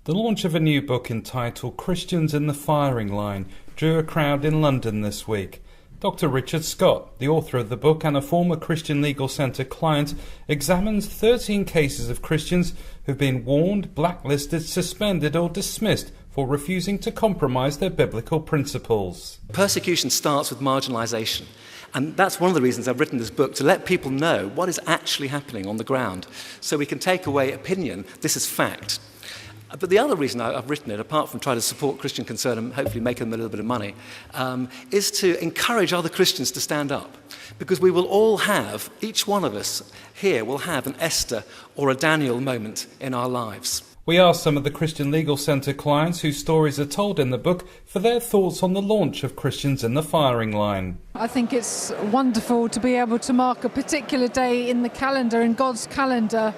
The launch of a new book entitled Christians in the Firing Line drew a crowd in London this week. Dr. Richard Scott, the author of the book and a former Christian Legal Centre client, examines 13 cases of Christians who've been warned, blacklisted, suspended or dismissed for refusing to compromise their biblical principles. Persecution starts with marginalisation. And that's one of the reasons I've written this book, to let people know what is actually happening on the ground, so we can take away opinion. This is fact. But the other reason I've written it, apart from trying to support Christian concern and hopefully make them a little bit of money, is to encourage other Christians to stand up. Because we will all have, each one of us here will have an Esther or a Daniel moment in our lives. We asked some of the Christian Legal Centre clients whose stories are told in the book for their thoughts on the launch of Christians in the Firing Line. I think it's wonderful to be able to mark a particular day in the calendar, in God's calendar,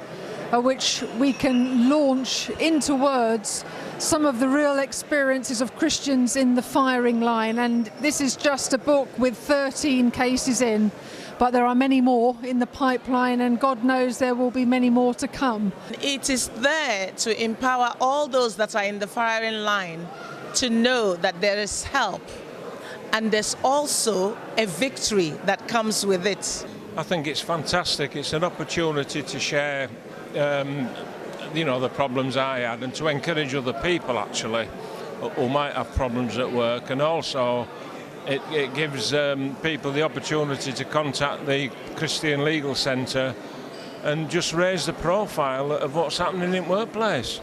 at which we can launch into words some of the real experiences of Christians in the firing line. And this is just a book with 13 cases in, but there are many more in the pipeline, and God knows there will be many more to come. It is there to empower all those that are in the firing line to know that there is help, and there's also a victory that comes with it. I think it's fantastic. It's an opportunity to share the problems I had, and to encourage other people actually who might have problems at work, and also it gives people the opportunity to contact the Christian Legal Centre and just raise the profile of what's happening in the workplace.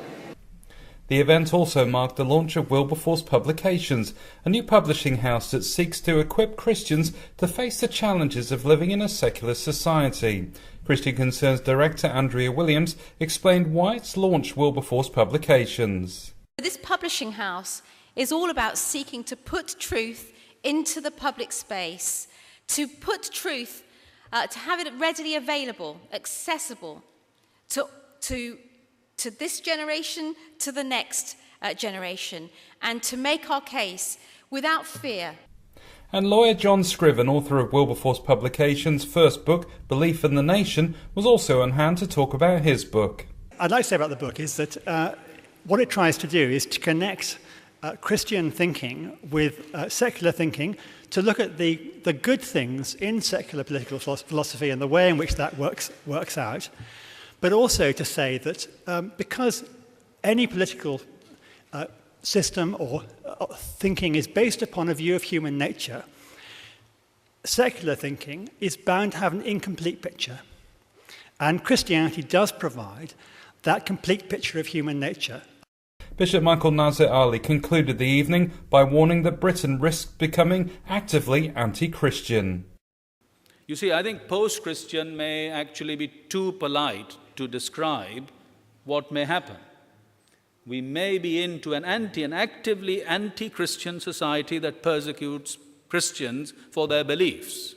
The event also marked the launch of Wilberforce Publications, a new publishing house that seeks to equip Christians to face the challenges of living in a secular society. Christian Concerns Director Andrea Williams explained why it's launched Wilberforce Publications. This publishing house is all about seeking to put truth into the public space, to put truth, to have it readily available, accessible to this generation, to the next generation, and to make our case without fear. And lawyer John Scriven, author of Wilberforce Publications' first book, Belief in the Nation, was also on hand to talk about his book. I'd like to say about the book is that what it tries to do is to connect Christian thinking with secular thinking, to look at the good things in secular political philosophy and the way in which that works out, but also to say that because any political system or thinking is based upon a view of human nature, secular thinking is bound to have an incomplete picture. And Christianity does provide that complete picture of human nature. Bishop Michael Nazir Ali concluded the evening by warning that Britain risks becoming actively anti-Christian. You see, I think post-Christian may actually be too polite to describe what may happen. We may be into an actively anti-Christian society that persecutes Christians for their beliefs.